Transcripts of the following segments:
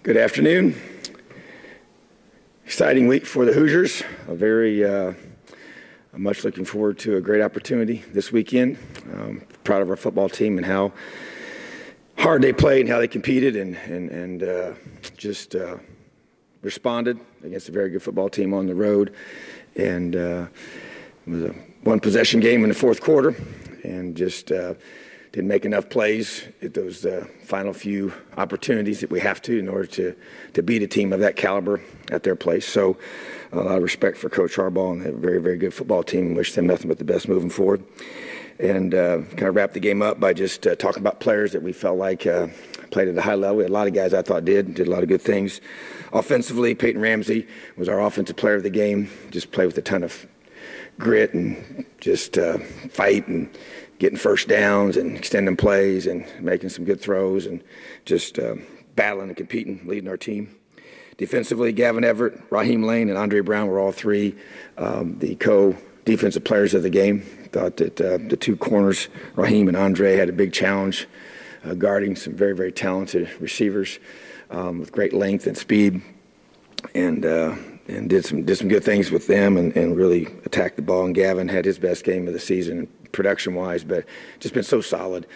Good afternoon. Exciting week for the Hoosiers. I'm much looking forward to a great opportunity this weekend. Proud of our football team and how hard they played and how they competed and just responded against a very good football team on the road. And it was a one-possession game in the fourth quarter, and just didn't make enough plays at those final few opportunities that we have to in order to beat a team of that caliber at their place. So a lot of respect for Coach Harbaugh and a very, very good football team. Wish them nothing but the best moving forward. And kind of wrap the game up by just talking about players that we felt like played at a high level. We had a lot of guys I thought did a lot of good things. Offensively, Peyton Ramsey was our offensive player of the game. Just played with a ton of grit and just fight and getting first downs and extending plays and making some good throws and just battling and competing, leading our team. Defensively, Gavin Everett, Raheem Lane, and Andre Brown were all three the co-defensive players of the game. Thought that the two corners, Raheem and Andre, had a big challenge guarding some very, very talented receivers with great length and speed, and did some good things with them and really attacked the ball. And Gavin had his best game of the season production-wise, but just been so solid.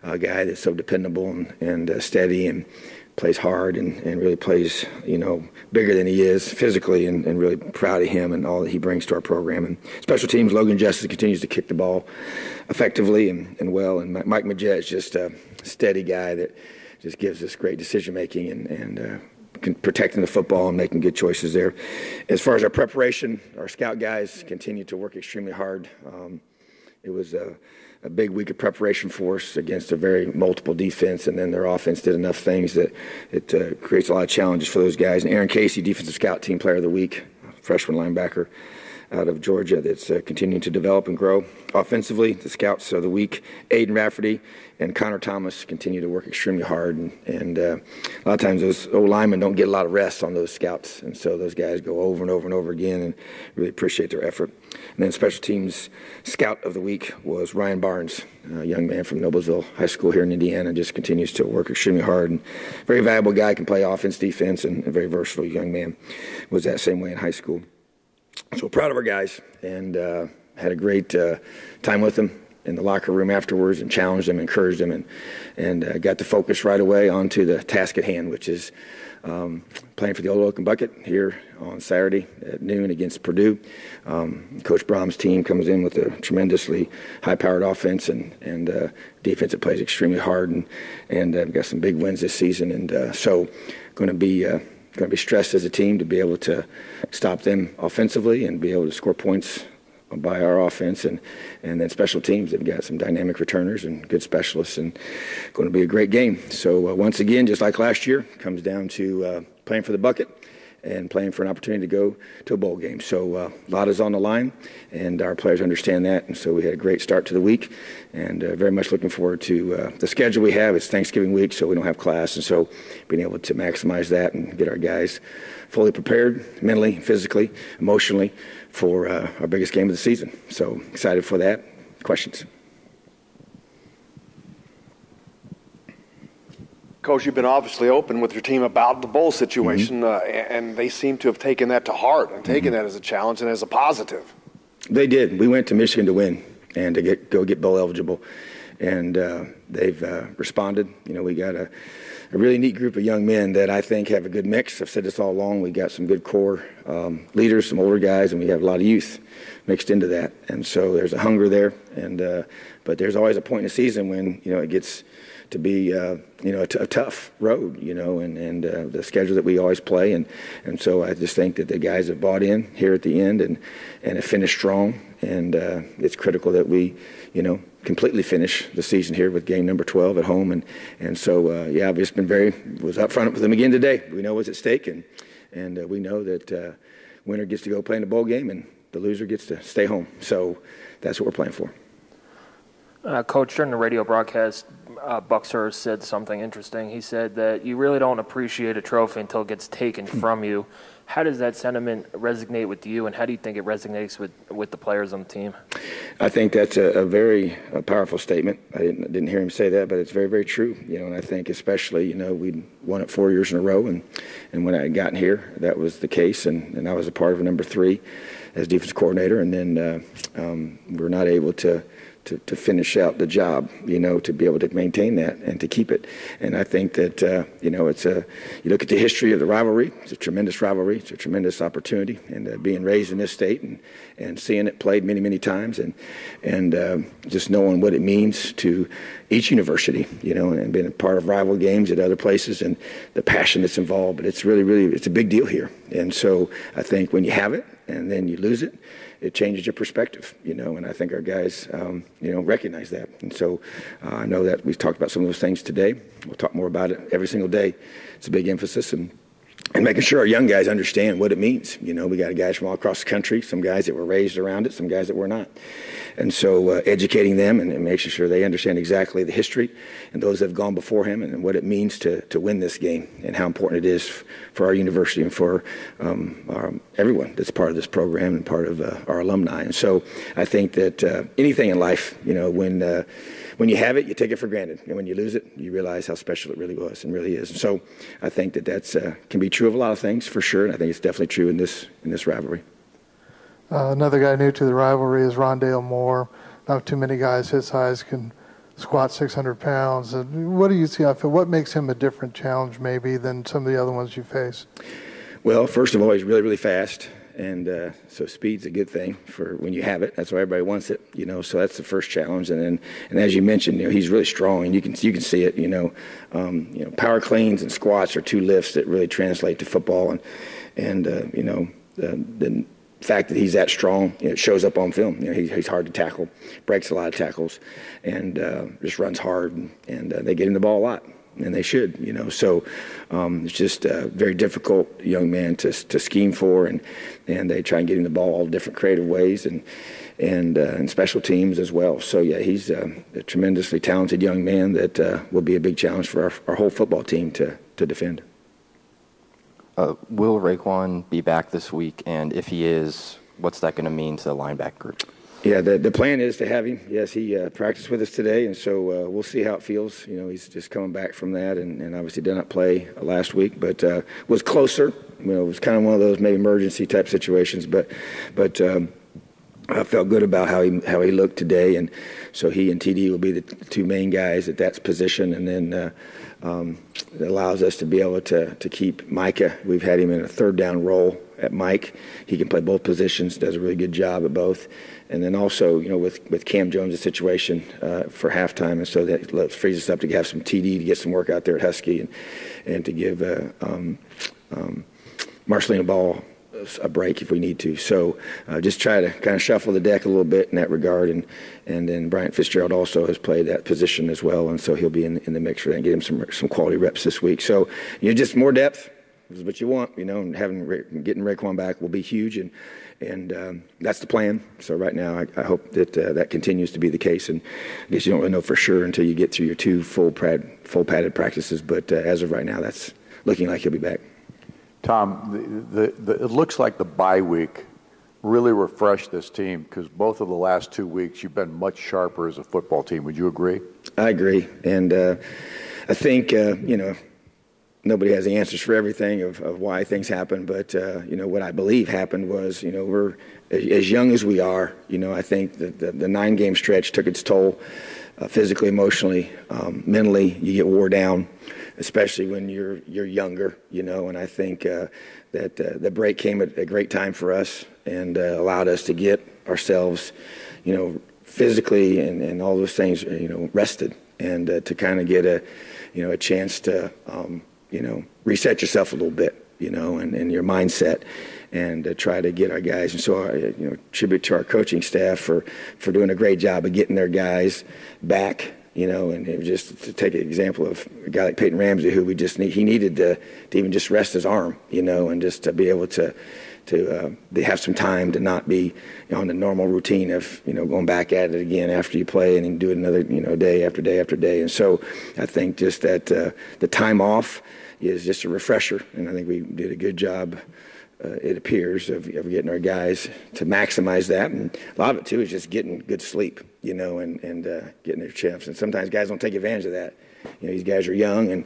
A guy that's so dependable and steady and plays hard and really plays, bigger than he is physically, and really proud of him and all that he brings to our program. And special teams, Logan Justice continues to kick the ball effectively and well. And Mike Majette is just a steady guy that just gives us great decision-making and protecting the football and making good choices there. As far as our preparation, our scout guys continue to work extremely hard. It was a big week of preparation for us against a very multiple defense, and then their offense did enough things that it creates a lot of challenges for those guys. And Aaron Casey, Defensive Scout Team Player of the Week, freshman linebacker out of Georgia that's continuing to develop and grow. Offensively, the Scouts of the Week, Aiden Rafferty and Connor Thomas continue to work extremely hard. And a lot of times those old linemen don't get a lot of rest on those scouts. And so those guys go over and over and over again and really appreciate their effort. And then Special Teams Scout of the Week was Ryan Barnes, a young man from Noblesville High School here in Indiana, just continues to work extremely hard. And very valuable guy, can play offense, defense, and a very versatile young man. Was that same way in high school. So proud of our guys, and had a great time with them in the locker room afterwards, and challenged them, encouraged them, and got to focus right away onto the task at hand, which is playing for the Old Oaken Bucket here on Saturday at noon against Purdue. Coach Brom's team comes in with a tremendously high-powered offense and defense that plays extremely hard, and we've got some big wins this season, and so going to be stressed as a team to be able to stop them offensively and be able to score points by our offense, and then special teams. They've got some dynamic returners and good specialists, and going to be a great game. So once again, just like last year, comes down to playing for the bucket and playing for an opportunity to go to a bowl game. So a lot is on the line, and our players understand that. And so we had a great start to the week, and very much looking forward to the schedule we have. It's Thanksgiving week, so we don't have class, and so being able to maximize that and get our guys fully prepared mentally, physically, emotionally for our biggest game of the season. So excited for that. Questions? Coach, you've been obviously open with your team about the bowl situation, and they seem to have taken that to heart and taken that as a challenge and as a positive. They did. We went to Michigan to win and to go get bowl eligible, and they've responded. We got a really neat group of young men that I think have a good mix. I've said this all along. We got some good core leaders, some older guys, and we have a lot of youth mixed into that. And so there's a hunger there, and but there's always a point in the season when it gets to be a tough road, and the schedule that we always play, and so I just think that the guys have bought in here at the end and have finished strong, and it's critical that we completely finish the season here with game number 12 at home, and so I've just been was up front with them again today. We know what's at stake, and we know that winner gets to go play in a bowl game and the loser gets to stay home. So that's what we're playing for. Coach, during the radio broadcast, Buckshurst said something interesting. He said that you really don't appreciate a trophy until it gets taken from you. How does that sentiment resonate with you, and how do you think it resonates with the players on the team? I think that's a very powerful statement. I didn't hear him say that, but it's very, very true. And I think especially, we won it 4 years in a row, and when I had gotten here, that was the case, and I was a part of number 3 as defense coordinator, and then we were not able to finish out the job, to be able to maintain that and to keep it. And I think that, you look at the history of the rivalry, it's a tremendous rivalry, it's a tremendous opportunity, and being raised in this state and seeing it played many, many times and just knowing what it means to each university, and being a part of rival games at other places and the passion that's involved. But it's really, really, it's a big deal here. And so I think when you have it and then you lose it, it changes your perspective, and I think our guys, recognize that. And so I know that we've talked about some of those things today. We'll talk more about it every single day. It's a big emphasis, and making sure our young guys understand what it means. We got guys from all across the country, some guys that were raised around it, some guys that were not. And so educating them and making sure they understand exactly the history and those that have gone before him and what it means to win this game and how important it is for our university and for everyone that's part of this program and part of our alumni. And so I think that anything in life, when you have it, you take it for granted. And when you lose it, you realize how special it really was and really is. And so I think that that's can be true of a lot of things for sure. And I think it's definitely true in this rivalry. Another guy new to the rivalry is Rondale Moore. Not too many guys his size can squat 600 pounds. What do you see? What makes him a different challenge maybe than some of the other ones you face? Well, first of all, he's really, really fast. And so speed's a good thing for when you have it. That's why everybody wants it, So that's the first challenge. And as you mentioned, he's really strong, and you can see it. Power cleans and squats are 2 lifts that really translate to football. And the fact that he's that strong, it shows up on film. He's hard to tackle, breaks a lot of tackles, and just runs hard. And they get him the ball a lot. And they should, So it's just a very difficult young man to scheme for, and they try and get him the ball all different creative ways and special teams as well. So yeah, he's a tremendously talented young man that will be a big challenge for our whole football team to defend. Will Raekwon be back this week? And if he is, what's that going to mean to the linebacker group? Yeah, the plan is to have him. Yes, he practiced with us today, and so we'll see how it feels. He's just coming back from that, and obviously did not play last week, but was closer. It was kind of one of those maybe emergency type situations, but I felt good about how he looked today, and so he and TD will be the 2 main guys at that position, and then it allows us to be able to keep Micah. We've had him in a 3rd down role at Mike. He can play both positions, does a really good job at both. And then also, with Cam Jones' situation for halftime, and so that frees us up to have some TD to get some work out there at Husky and to give Marcelino Ball a break if we need to. So just try to kind of shuffle the deck a little bit in that regard. And then Bryant Fitzgerald also has played that position as well, and so he'll be in the mix for that and get him some quality reps this week. So just more depth is what you want, and getting Raekwon back will be huge, and that's the plan. So right now, I hope that that continues to be the case. And I guess you don't really know for sure until you get through your 2 full padded practices. But as of right now, that's looking like he'll be back. Tom, it looks like the bye week really refreshed this team, because both of the last 2 weeks you've been much sharper as a football team. Would you agree? I agree, and I think nobody has the answers for everything of why things happen, but what I believe happened was we're as young as we are. I think that the 9-game stretch took its toll, physically, emotionally, mentally. You get wore down, especially when you're younger. And I think that the break came at a great time for us and allowed us to get ourselves, physically and all those things, rested, and to kind of get a chance to reset yourself a little bit, and your mindset, and try to get our guys. And so, tribute to our coaching staff for doing a great job of getting their guys back And it was just to take an example of a guy like Peyton Ramsey, who he needed to even just rest his arm, and just to be able to have some time to not be on the normal routine of, going back at it again after you play and then do it another, day after day after day. And so I think just that the time off is just a refresher. And I think we did a good job, it appears, of getting our guys to maximize that. And a lot of it, too, is just getting good sleep, and getting their chips. And sometimes guys don't take advantage of that. These guys are young and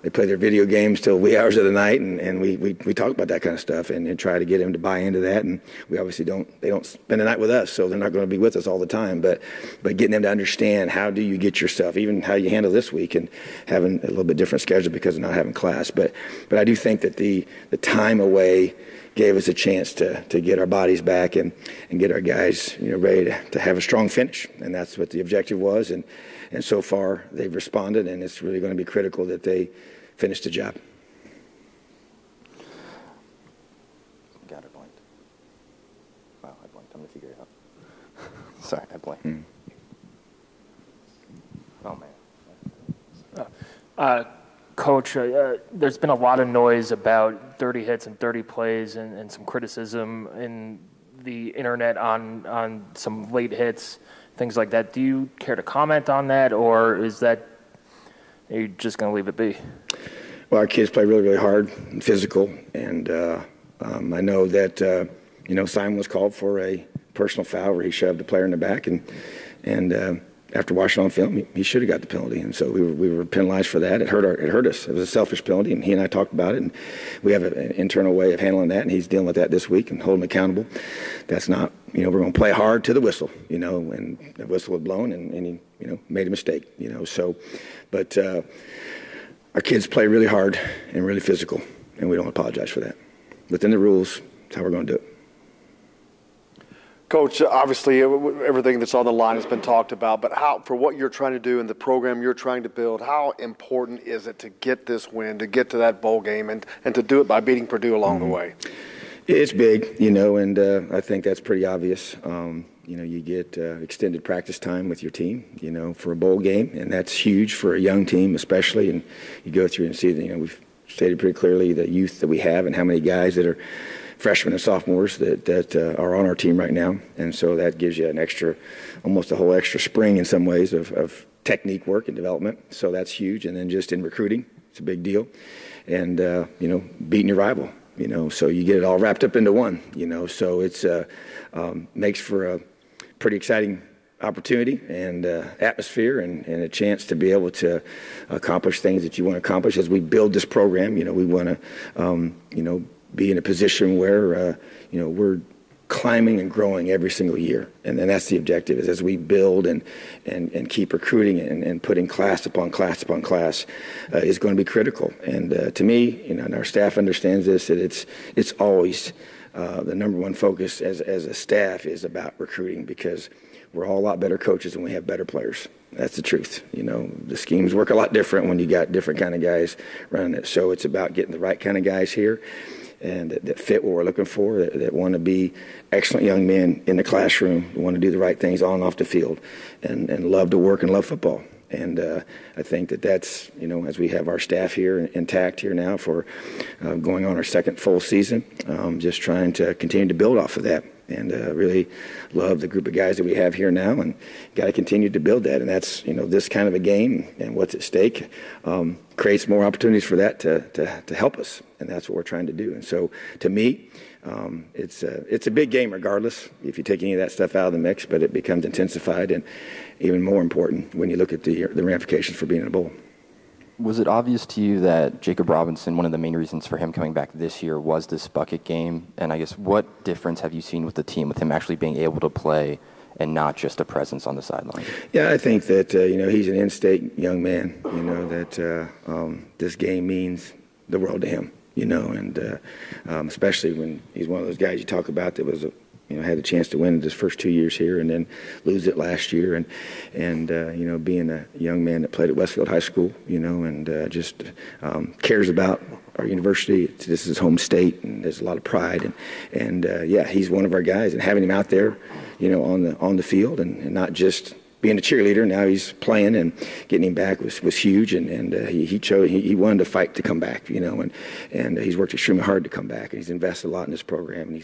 they play their video games till wee hours of the night, and we talk about that kind of stuff and try to get them to buy into that. And we obviously they don't spend the night with us, so they're not going to be with us all the time. But getting them to understand, how do you get yourself, even how you handle this week, and having a little bit different schedule because of not having class. But I do think that the time away gave us a chance to get our bodies back and get our guys ready to have a strong finish, and that's what the objective was. And so far they've responded, and it's really going to be critical that they finish the job. Got it blanked. Wow, I blanked. I'm going to figure it out. Sorry, I blanked. Oh, man. Coach, there's been a lot of noise about 30 hits and 30 plays and some criticism in the internet on some late hits, things like that. Do you care to comment on that, or are you just going to leave it be? Well, our kids play really, really hard and physical, and I know that Simon was called for a personal foul where he shoved the player in the back, and after watching on film, he should have got the penalty, and so we were penalized for that. It hurt us. It was a selfish penalty, and he and I talked about it, and we have an internal way of handling that, and he's dealing with that this week and holding him accountable. That's not, we're going to play hard to the whistle, and the whistle was blown, and he, made a mistake, but our kids play really hard and really physical, and we don't apologize for that. Within the rules, that's how we're going to do it. Coach, obviously everything that's on the line has been talked about, but for what you're trying to do and the program you're trying to build, how important is it to get this win, to get to that bowl game, and to do it by beating Purdue along the way? It's big, and I think that's pretty obvious. You get extended practice time with your team, for a bowl game, and that's huge for a young team especially. And you go through and see that, we've stated pretty clearly the youth that we have and how many guys that are freshmen and sophomores that are on our team right now. And so that gives you almost a whole extra spring in some ways of technique work and development. So that's huge. And then just in recruiting, it's a big deal. And, beating your rival, so you get it all wrapped up into one, so it's makes for a pretty exciting opportunity and atmosphere and a chance to be able to accomplish things that you want to accomplish as we build this program. We want to, be in a position where, we're climbing and growing every single year. And that's the objective, is as we build and keep recruiting and putting class upon class upon class is going to be critical. And to me, and our staff understands this, that it's always the number one focus as a staff is about recruiting, because we're all a lot better coaches when we have better players. That's the truth. The schemes work a lot different when you got different kind of guys running it. So it's about getting the right kind of guys here and that fit what we're looking for, that want to be excellent young men in the classroom, who want to do the right things on and off the field, and love to work and love football. And I think that's, as we have our staff here intact here now for going on our second full season, just trying to continue to build off of that. And really love the group of guys that we have here now, and got to continue to build that. And that's, this kind of a game and what's at stake creates more opportunities for that to help us. And that's what we're trying to do. And so to me, it's a big game regardless if you take any of that stuff out of the mix, but it becomes intensified and even more important when you look at the ramifications for being in a bowl. Was it obvious to you that Jacob Robinson, one of the main reasons for him coming back this year, was this bucket game? And I guess what difference have you seen with the team, with him actually being able to play and not just a presence on the sideline? Yeah, I think that, he's an in-state young man, that this game means the world to him, and especially when he's one of those guys you talk about that was had a chance to win it his first 2 years here and then lose it last year. And being a young man that played at Westfield High School, and just cares about our university. This is his home state, and there's a lot of pride. And he's one of our guys. And having him out there, on the field and not just being a cheerleader. Now he's playing, and getting him back was huge. And he wanted to fight to come back, and he's worked extremely hard to come back. And he's invested a lot in this program,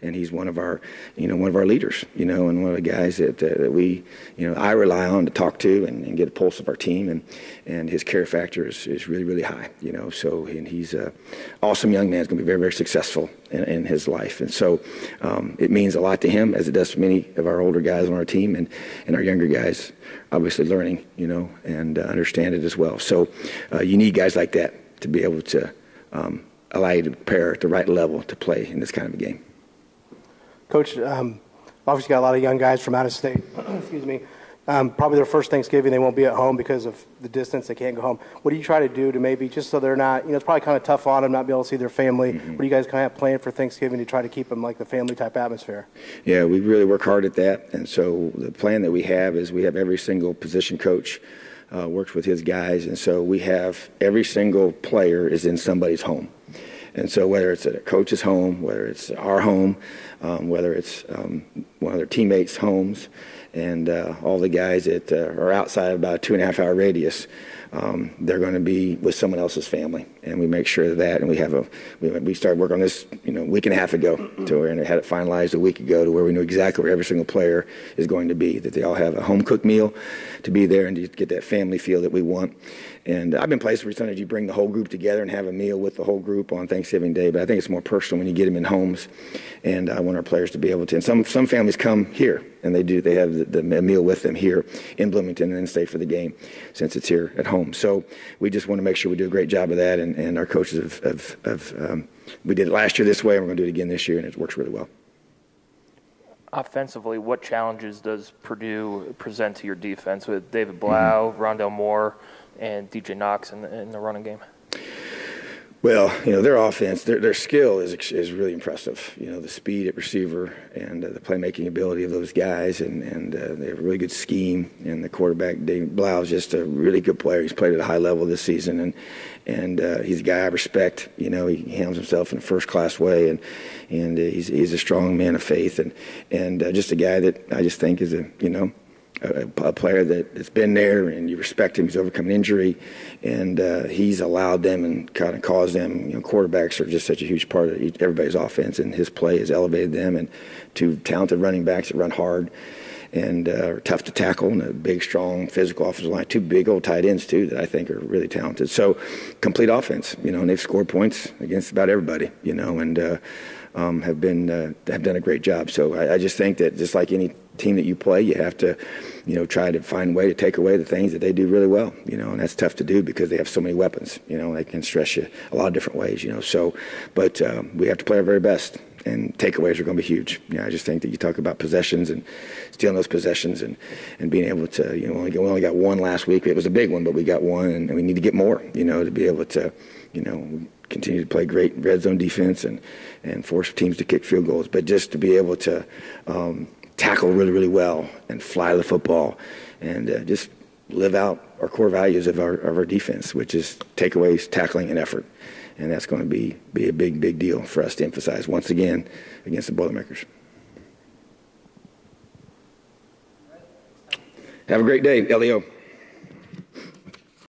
and he's one of our leaders, and one of the guys that we, I rely on to talk to and get a pulse of our team. And his care factor is really, really high, So, and he's an awesome young man. He's going to be very, very successful in his life. And so it means a lot to him, as it does to many of our older guys on our team, and our younger guys, obviously learning, and understand it as well. So you need guys like that to be able to allow you to prepare at the right level to play in this kind of a game. Coach, obviously got a lot of young guys from out of state. Excuse me. Probably their first Thanksgiving, they won't be at home because of the distance. They can't go home. What do you try to do to maybe, just so they're not, it's probably kind of tough on them not be able to see their family. What do you guys kind of have planned for Thanksgiving to try to keep them like the family type atmosphere? Yeah, we really work hard at that. And so the plan that we have is we have every single position coach works with his guys. And so we have every single player is in somebody's home. And so whether it's at a coach's home, whether it's our home, whether it's one of their teammates' homes, and all the guys that are outside of about a 2.5-hour radius, they're going to be with someone else's family, and we make sure of that. And we started work on this, a week and a half ago, and had it finalized a week ago to where we know exactly where every single player is going to be. That they all have a home cooked meal to be there and to get that family feel that we want. And I've been places where sometimes you bring the whole group together and have a meal with the whole group on Thanksgiving Day, but I think it's more personal when you get them in homes. And I want our players to be able to. And some families come here, and they have the meal with them here in Bloomington, and then stay for the game since it's here at home. So we just want to make sure we do a great job of that. And our coaches we did it last year this way, and we're going to do it again this year, and it works really well. Offensively, what challenges does Purdue present to your defense with David Blau, Rondale Moore, and DJ Knox in the running game? Well, their offense, their skill is really impressive. The speed at receiver and the playmaking ability of those guys, and they have a really good scheme. And the quarterback, David Blau, is just a really good player. He's played at a high level this season, and he's a guy I respect. He handles himself in a first-class way, and he's a strong man of faith, and just a guy that I just think is a player that's been there, and you respect him. He's overcome an injury, and he's allowed them and kind of caused them. Quarterbacks are just such a huge part of everybody's offense, and his play has elevated them. And two talented running backs that run hard and are tough to tackle, and a big, strong, physical offensive line. Two big old tight ends too that I think are really talented. So complete offense, and they've scored points against about everybody, and have done a great job. So I just think that just like any team that you play, you have to, try to find a way to take away the things that they do really well, and that's tough to do because they have so many weapons, they can stress you a lot of different ways, but we have to play our very best, and takeaways are going to be huge. I just think that you talk about possessions and stealing those possessions and being able to, we only got one last week. It was a big one, but we got one, and we need to get more, to be able to, continue to play great red zone defense and force teams to kick field goals, but just to be able to tackle really, really well and fly the football and just live out our core values of our defense, which is takeaways, tackling, and effort. And that's going to be a big, big deal for us to emphasize once again against the Boilermakers. Have a great day, LEO.